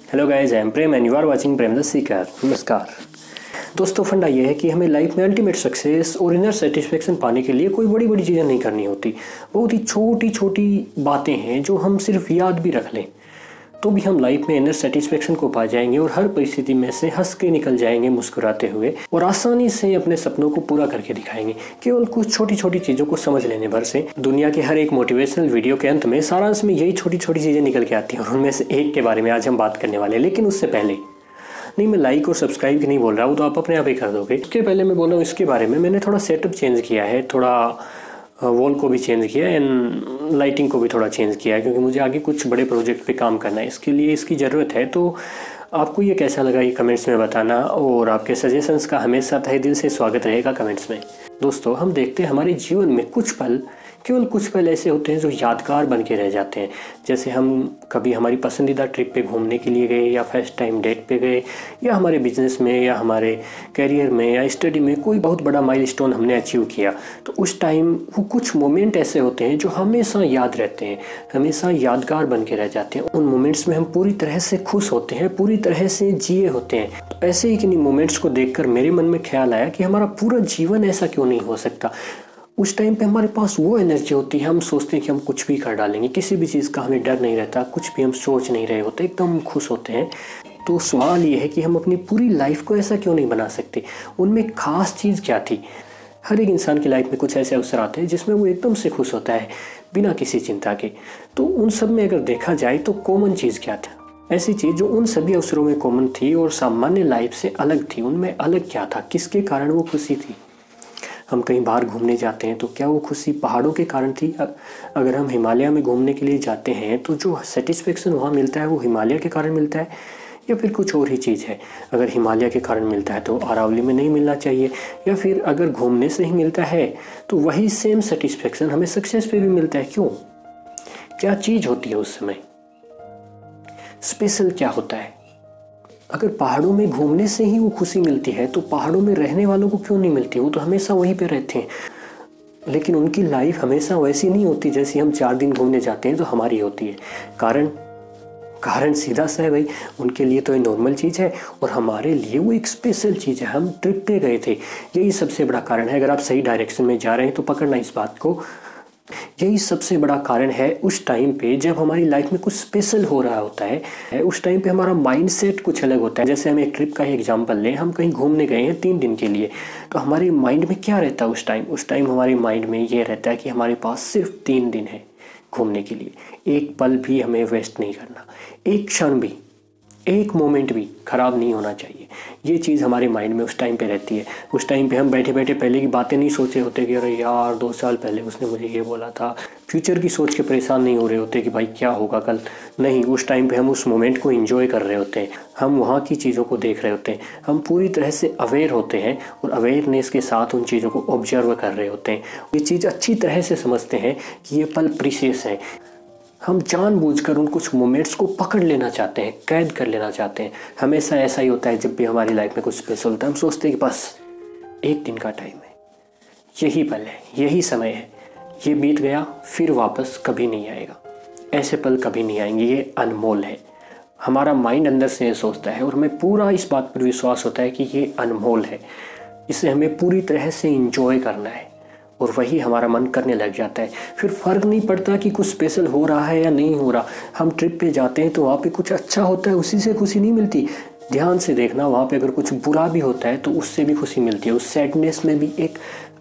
Hello guys, I am Prem and you are watching Prem the seeker. नमस्कार दोस्तों। फंडा ये है कि हमें लाइफ में अल्टीमेट सक्सेस और इनर सेटिस्फेक्शन पाने के लिए कोई बड़ी बड़ी चीज़ें नहीं करनी होती। बहुत ही छोटी छोटी बातें हैं जो हम सिर्फ याद भी रख लें तो भी हम लाइफ में इनर सेटिस्फेक्शन को पा जाएंगे और हर परिस्थिति में से हंस के निकल जाएंगे मुस्कुराते हुए और आसानी से अपने सपनों को पूरा करके दिखाएंगे। केवल कुछ छोटी छोटी चीज़ों को समझ लेने भर से। दुनिया के हर एक मोटिवेशनल वीडियो के अंत में सारांश में यही छोटी छोटी चीज़ें निकल के आती हैं और उनमें से एक के बारे में आज हम बात करने वाले हैं। लेकिन उससे पहले नहीं, मैं लाइक और सब्सक्राइब की नहीं बोल रहा हूँ, तो आप अपने आप ही कर दोगे। इसके पहले मैं बोल रहा हूँ इसके बारे में, मैंने थोड़ा सेटअप चेंज किया है, थोड़ा वॉल को भी चेंज किया एंड लाइटिंग को भी थोड़ा चेंज किया है, क्योंकि मुझे आगे कुछ बड़े प्रोजेक्ट पे काम करना है। इसके लिए इसकी ज़रूरत है। तो आपको ये कैसा लगा ये कमेंट्स में बताना, और आपके सजेशंस का हमेशा तहे दिल से स्वागत रहेगा कमेंट्स में। दोस्तों, हम देखते हैं हमारे जीवन में कुछ पल, केवल कुछ पल ऐसे होते हैं जो यादगार बन के रह जाते हैं। जैसे हम कभी हमारी पसंदीदा ट्रिप पे घूमने के लिए गए, या फर्स्ट टाइम डेट पे गए, या हमारे बिजनेस में या हमारे करियर में या स्टडी में कोई बहुत बड़ा माइलस्टोन हमने अचीव किया। तो उस टाइम वो कुछ मोमेंट ऐसे होते हैं जो हमेशा याद रहते हैं, हमेशा यादगार बन के रह जाते हैं। उन मोमेंट्स में हम पूरी तरह से खुश होते हैं, पूरी तरह से जिए होते हैं। तो ऐसे ही किन्हीं मोमेंट्स को देखकर मेरे मन में ख्याल आया कि हमारा पूरा जीवन ऐसा क्यों नहीं हो सकता। उस टाइम पे हमारे पास वो एनर्जी होती है, हम सोचते हैं कि हम कुछ भी कर डालेंगे, किसी भी चीज़ का हमें डर नहीं रहता, कुछ भी हम सोच नहीं रहे होते, एकदम खुश होते हैं। तो सवाल ये है कि हम अपनी पूरी लाइफ को ऐसा क्यों नहीं बना सकते। उनमें खास चीज़ क्या थी। हर एक इंसान की लाइफ में कुछ ऐसे अवसर आते हैं जिसमें वो एकदम से खुश होता है बिना किसी चिंता के। तो उन सब में अगर देखा जाए तो कॉमन चीज़ क्या था, ऐसी चीज़ जो उन सभी अवसरों में कॉमन थी और सामान्य लाइफ से अलग थी। उनमें अलग क्या था, किसके कारण वो खुशी थी। हम कहीं बाहर घूमने जाते हैं तो क्या वो खुशी पहाड़ों के कारण थी। अगर हम हिमालय में घूमने के लिए जाते हैं तो जो सेटिस्फेक्शन वहाँ मिलता है वो हिमालय के कारण मिलता है, या फिर कुछ और ही चीज़ है। अगर हिमालय के कारण मिलता है तो अरावली में नहीं मिलना चाहिए, या फिर अगर घूमने से ही मिलता है तो वही सेम सेटिस्फेक्शन हमें सक्सेस पे भी मिलता है। क्यों, क्या चीज़ होती है उस समय, स्पेशल क्या होता है। अगर पहाड़ों में घूमने से ही वो खुशी मिलती है तो पहाड़ों में रहने वालों को क्यों नहीं मिलती। वो तो हमेशा वहीं पे रहते हैं, लेकिन उनकी लाइफ हमेशा वैसी नहीं होती जैसी हम 4 दिन घूमने जाते हैं तो हमारी होती है। कारण सीधा सा है भाई, उनके लिए तो ये नॉर्मल चीज़ है और हमारे लिए वो एक स्पेशल चीज़ है। हम ट्रिप पे गए थे, यही सबसे बड़ा कारण है। अगर आप सही डायरेक्शन में जा रहे हैं तो पकड़ना इस बात को, यही सबसे बड़ा कारण है। उस टाइम पे जब हमारी लाइफ में कुछ स्पेशल हो रहा होता है, उस टाइम पे हमारा माइंडसेट कुछ अलग होता है। जैसे हम एक ट्रिप का ही एग्जांपल लें, हम कहीं घूमने गए हैं 3 दिन के लिए, तो हमारे माइंड में क्या रहता है उस टाइम हमारे माइंड में ये रहता है कि हमारे पास सिर्फ 3 दिन है घूमने के लिए। एक पल भी हमें वेस्ट नहीं करना, एक क्षण भी, एक मोमेंट भी खराब नहीं होना चाहिए। ये चीज़ हमारे माइंड में उस टाइम पे रहती है। उस टाइम पे हम बैठे बैठे पहले की बातें नहीं सोच रहे होते कि अरे यार 2 साल पहले उसने मुझे ये बोला था। फ्यूचर की सोच के परेशान नहीं हो रहे होते कि भाई क्या होगा कल। नहीं, उस टाइम पे हम उस मोमेंट को एंजॉय कर रहे होते हैं, हम वहाँ की चीज़ों को देख रहे होते हैं, हम पूरी तरह से अवेयर होते हैं और अवेयरनेस के साथ उन चीज़ों को ऑब्जर्व कर रहे होते हैं। ये चीज़ अच्छी तरह से समझते हैं कि ये पल प्रीशियस है। हम जानबूझकर उन कुछ मोमेंट्स को पकड़ लेना चाहते हैं, कैद कर लेना चाहते हैं। हमेशा ऐसा ही होता है जब भी हमारी लाइफ में कुछ स्पेशल होता है, हम सोचते हैं कि बस 1 दिन का टाइम है, यही पल है, यही समय है, ये बीत गया फिर वापस कभी नहीं आएगा। ऐसे पल कभी नहीं आएंगे, ये अनमोल है। हमारा माइंड अंदर से ये सोचता है और हमें पूरा इस बात पर विश्वास होता है कि ये अनमोल है, इसे हमें पूरी तरह से इंजॉय करना है, और वही हमारा मन करने लग जाता है। फिर फ़र्क नहीं पड़ता कि कुछ स्पेशल हो रहा है या नहीं हो रहा। हम ट्रिप पे जाते हैं तो वहाँ पे कुछ अच्छा होता है, उसी से खुशी नहीं मिलती। ध्यान से देखना, वहाँ पे अगर कुछ बुरा भी होता है तो उससे भी खुशी मिलती है। उस सैडनेस में भी एक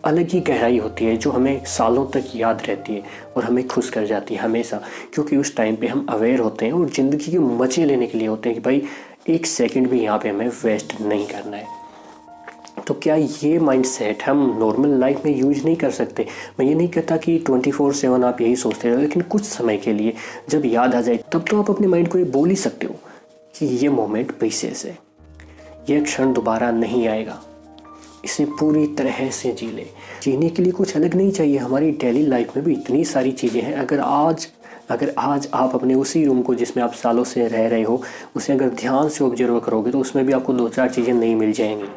अलग ही गहराई होती है जो हमें सालों तक याद रहती है और हमें खुश कर जाती है हमेशा, क्योंकि उस टाइम पे हम अवेयर होते हैं और ज़िंदगी के मज़े लेने के लिए होते हैं कि भाई 1 सेकंड भी यहाँ पे हमें वेस्ट नहीं करना है। तो क्या ये माइंडसेट हम नॉर्मल लाइफ में यूज नहीं कर सकते। मैं ये नहीं कहता कि 24/7 आप यही सोचते रहो, लेकिन कुछ समय के लिए जब याद आ जाए तब तो आप अपने माइंड को ये बोल ही सकते हो कि ये मोमेंट प्रीशियस है, ये क्षण दोबारा नहीं आएगा, इसे पूरी तरह से जी ले। जीने के लिए कुछ अलग नहीं चाहिए, हमारी डेली लाइफ में भी इतनी सारी चीज़ें हैं। अगर आज आप अपने उसी रूम को जिसमें आप सालों से रह रहे हो उसे अगर ध्यान से ऑब्जर्व करोगे तो उसमें भी आपको 2-4 चीज़ें नहीं मिल जाएंगी।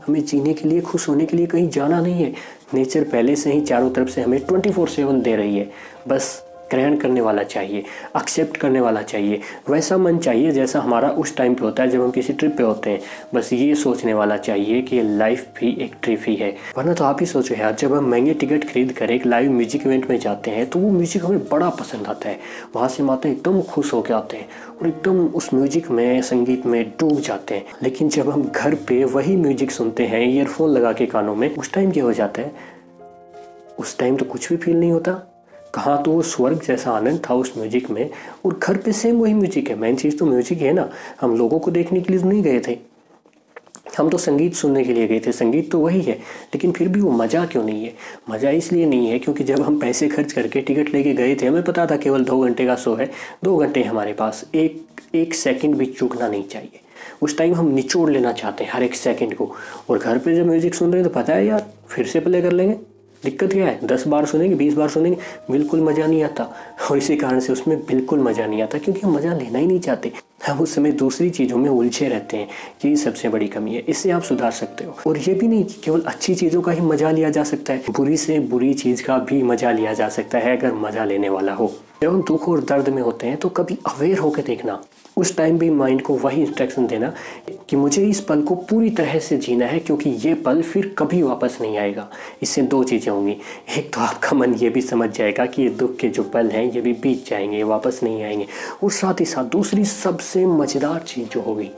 हमें जीने के लिए, खुश होने के लिए कहीं जाना नहीं है। नेचर पहले से ही चारों तरफ से हमें 24/7 दे रही है। बस ग्रहण करने वाला चाहिए, एक्सेप्ट करने वाला चाहिए, वैसा मन चाहिए जैसा हमारा उस टाइम पे होता है जब हम किसी ट्रिप पे होते हैं। बस ये सोचने वाला चाहिए कि लाइफ भी एक ट्रिप ही है। वरना तो आप ही सोचो यार, जब हम महंगे टिकट खरीद कर एक लाइव म्यूजिक इवेंट में जाते हैं तो वो म्यूजिक हमें बड़ा पसंद आता है, वहाँ से हम आते हैं एकदम खुश होकर आते हैं और एकदम उस म्यूजिक में, संगीत में डूब जाते हैं। लेकिन जब हम घर पे वही म्यूजिक सुनते हैं ईयरफोन लगा के कानों में, उस टाइम क्या हो जाता है? उस टाइम तो कुछ भी फील नहीं होता। कहाँ तो वो स्वर्ग जैसा आनंद था उस म्यूजिक में, और घर पे सेम वही म्यूजिक है। मेन चीज़ तो म्यूजिक है ना, हम लोगों को देखने के लिए नहीं गए थे, हम तो संगीत सुनने के लिए गए थे। संगीत तो वही है, लेकिन फिर भी वो मज़ा क्यों नहीं है? मज़ा इसलिए नहीं है क्योंकि जब हम पैसे खर्च करके टिकट लेके गए थे, हमें पता था केवल 2 घंटे का शो है, 2 घंटे हमारे पास, एक सेकंड भी चूकना नहीं चाहिए। उस टाइम हम निचोड़ लेना चाहते हैं हर एक सेकंड को, और घर पे जब म्यूजिक सुन रहे हैं तो पता है यार फिर से प्ले कर लेंगे। दिक्कत क्या है? 10 बार सुनेंगे, 20 बार सुनेंगे, बिल्कुल मज़ा नहीं आता। और इसी कारण से उसमें बिल्कुल मज़ा नहीं आता, क्योंकि हम मज़ा लेना ही नहीं चाहते। हम उस समय दूसरी चीज़ों में उलझे रहते हैं। यही सबसे बड़ी कमी है, इससे आप सुधार सकते हो। और ये भी नहीं कि केवल अच्छी चीज़ों का ही मज़ा लिया जा सकता है, बुरी से बुरी चीज़ का भी मज़ा लिया जा सकता है अगर मज़ा लेने वाला हो। जब हम दुख और दर्द में होते हैं तो कभी अवेयर होकर देखना, उस टाइम भी माइंड को वही इंस्ट्रक्शन देना कि मुझे इस पल को पूरी तरह से जीना है, क्योंकि ये पल फिर कभी वापस नहीं आएगा। इससे 2 चीज़ें होंगी, एक तो आपका मन ये भी समझ जाएगा कि ये दुख के जो पल हैं ये भी बीत जाएंगे, वापस नहीं आएंगे। और साथ ही साथ दूसरी सबसे मज़ेदार चीज़ जो होगी,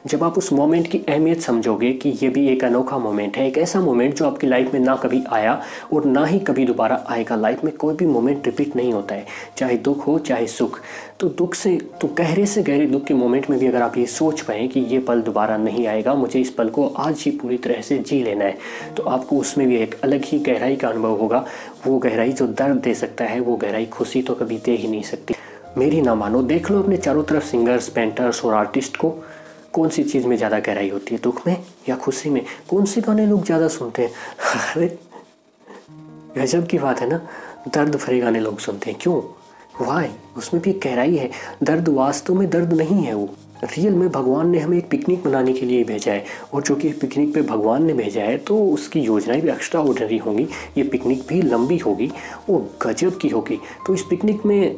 जब आप उस मोमेंट की अहमियत समझोगे कि ये भी एक अनोखा मोमेंट है, एक ऐसा मोमेंट जो आपकी लाइफ में ना कभी आया और ना ही कभी दोबारा आएगा। लाइफ में कोई भी मोमेंट रिपीट नहीं होता है, चाहे दुख हो चाहे सुख। तो दुख से, तो गहरे से गहरे दुख के मोमेंट में भी अगर आप ये सोच पाएँ कि ये पल दोबारा नहीं आएगा, मुझे इस पल को आज ही पूरी तरह से जी लेना है, तो आपको उसमें भी एक अलग ही गहराई का अनुभव होगा। वो गहराई जो दर्द दे सकता है, वो गहराई खुशी तो कभी दे ही नहीं सकती। मेरी ना मानो, देख लो अपने चारों तरफ सिंगर्स, पेंटर्स और आर्टिस्ट को, कौन सी चीज़ में ज़्यादा गहराई होती है, दुख में या खुशी में? कौन से गाने लोग ज़्यादा सुनते हैं? अरे गजब की बात है ना, दर्द भरे गाने लोग सुनते हैं। क्यों? वाई? उसमें भी गहराई है। दर्द वास्तव में दर्द नहीं है, वो रियल में भगवान ने हमें एक पिकनिक मनाने के लिए भेजा है, और जो कि पिकनिक पे भगवान ने भेजा है तो उसकी योजनाएं भी एक्स्ट्रा ऑर्डिनरी होंगी। ये पिकनिक भी लंबी होगी और गजब की होगी। तो इस पिकनिक में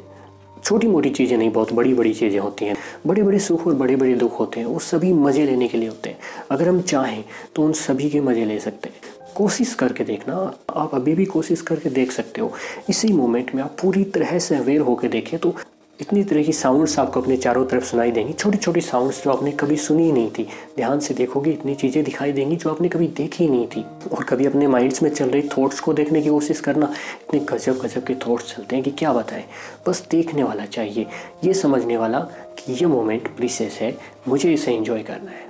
छोटी मोटी चीज़ें नहीं, बहुत बड़ी बड़ी चीज़ें होती हैं, बड़े बड़े सुख और बड़े बड़े दुख होते हैं। वो सभी मज़े लेने के लिए होते हैं। अगर हम चाहें तो उन सभी के मज़े ले सकते हैं। कोशिश करके देखना, आप अभी भी कोशिश करके देख सकते हो। इसी मोमेंट में आप पूरी तरह से अवेयर होकर देखें तो इतनी तरह की साउंड्स आपको अपने चारों तरफ सुनाई देंगी, छोटी छोटी साउंड्स जो आपने कभी सुनी ही नहीं थी। ध्यान से देखोगे इतनी चीज़ें दिखाई देंगी जो आपने कभी देखी ही नहीं थी। और कभी अपने माइंड्स में चल रही थॉट्स को देखने की कोशिश करना, इतने गजब गजब के थॉट्स चलते हैं कि क्या बताएं। बस देखने वाला चाहिए, ये समझने वाला कि ये मोमेंट प्रीशियस है, मुझे इसे एंजॉय करना है।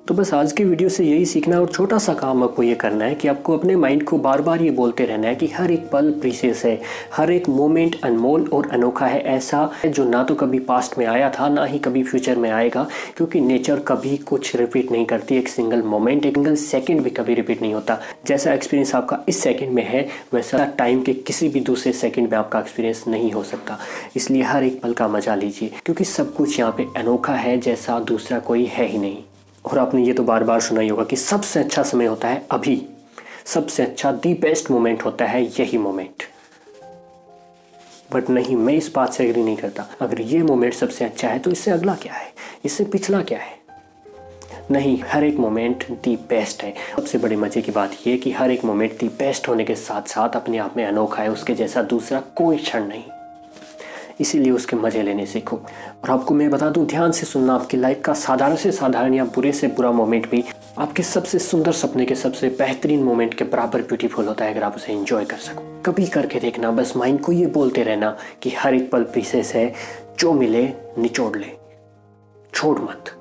तो बस आज की वीडियो से यही सीखना है, और छोटा सा काम आपको ये करना है कि आपको अपने माइंड को बार बार ये बोलते रहना है कि हर एक पल प्रीशियस है, हर एक मोमेंट अनमोल और अनोखा है, ऐसा है जो ना तो कभी पास्ट में आया था ना ही कभी फ्यूचर में आएगा। क्योंकि नेचर कभी कुछ रिपीट नहीं करती, एक सिंगल मोमेंट, एक सिंगल सेकेंड भी कभी रिपीट नहीं होता। जैसा एक्सपीरियंस आपका इस सेकेंड में है, वैसा टाइम के किसी भी दूसरे सेकेंड में आपका एक्सपीरियंस नहीं हो सकता। इसलिए हर एक पल का मजा लीजिए, क्योंकि सब कुछ यहाँ पे अनोखा है जैसा दूसरा कोई है ही नहीं। और आपने ये तो बार बार सुना ही होगा कि सबसे अच्छा समय होता है अभी, सबसे अच्छा दी बेस्ट मोमेंट होता है यही मोमेंट। बट नहीं, मैं इस बात से एग्री नहीं करता। अगर ये मोमेंट सबसे अच्छा है तो इससे अगला क्या है, इससे पिछला क्या है? नहीं, हर एक मोमेंट दी बेस्ट है। सबसे बड़े मजे की बात यह है कि हर एक मोमेंट दी बेस्ट होने के साथ साथ अपने आप में अनोखा है, उसके जैसा दूसरा कोई क्षण नहीं। इसीलिए उसके मज़े लेने सीखो। और आपको मैं बता दूं, ध्यान से सुनना, आपकी लाइफ का साधारण से साधारण या बुरे से बुरा मोमेंट भी आपके सबसे सुंदर सपने के सबसे बेहतरीन मोमेंट के बराबर ब्यूटीफुल होता है, अगर आप उसे एंजॉय कर सको। कभी करके देखना, बस माइंड को ये बोलते रहना कि हर एक पल प्रीशियस है, जो मिले निचोड़ ले, छोड़ मत,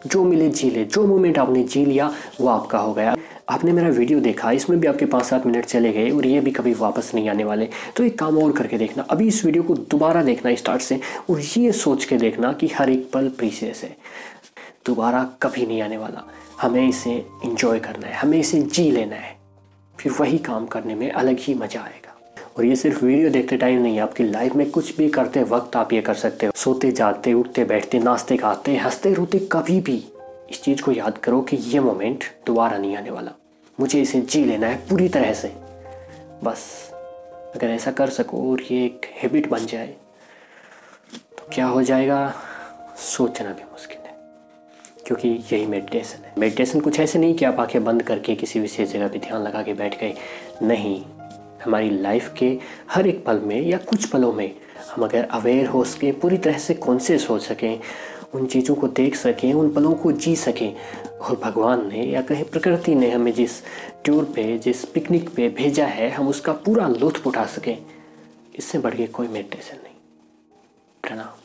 जो मिले जी ले। जो मोमेंट आपने जी लिया वो आपका हो गया। आपने मेरा वीडियो देखा, इसमें भी आपके 5-7 मिनट चले गए और ये भी कभी वापस नहीं आने वाले। तो एक काम और करके देखना, अभी इस वीडियो को दोबारा देखना स्टार्ट से, और ये सोच के देखना कि हर एक पल प्रीशियस है, दोबारा कभी नहीं आने वाला। हमें इसे एंजॉय करना है, हमें इसे जी लेना है, फिर वही काम करने में अलग ही मज़ा आएगा। और ये सिर्फ वीडियो देखते टाइम नहीं है, आपकी लाइफ में कुछ भी करते वक्त आप ये कर सकते हो। सोते जागते, उठते बैठते, नाचते खाते, हंसते रोते, कभी भी इस चीज़ को याद करो कि ये मोमेंट दोबारा नहीं आने वाला, मुझे इसे जी लेना है पूरी तरह से। बस अगर ऐसा कर सको और ये एक हैबिट बन जाए तो क्या हो जाएगा सोचना भी मुश्किल है, क्योंकि यही मेडिटेशन है। मेडिटेशन कुछ ऐसे नहीं कि आप आंखें बंद करके किसी विशेष जगह पे ध्यान लगा के बैठ गए, नहीं। हमारी लाइफ के हर एक पल में या कुछ पलों में हम अगर अवेयर हो सकें, पूरी तरह से कॉन्शियस हो सकें, उन चीज़ों को देख सकें, उन पलों को जी सकें, और भगवान ने या कहीं प्रकृति ने हमें जिस टूर पे, जिस पिकनिक पे भेजा है, हम उसका पूरा लुत्फ उठा सकें, इससे बढ़ के कोई मेडिटेशन नहीं। प्रणाम।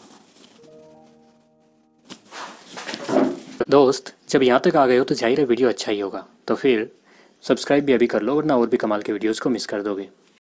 दोस्त, जब यहाँ तक आ गए हो तो जाहिर है वीडियो अच्छा ही होगा, तो फिर सब्सक्राइब भी अभी कर लो, वरना और भी कमाल के वीडियोज़ को मिस कर दोगे।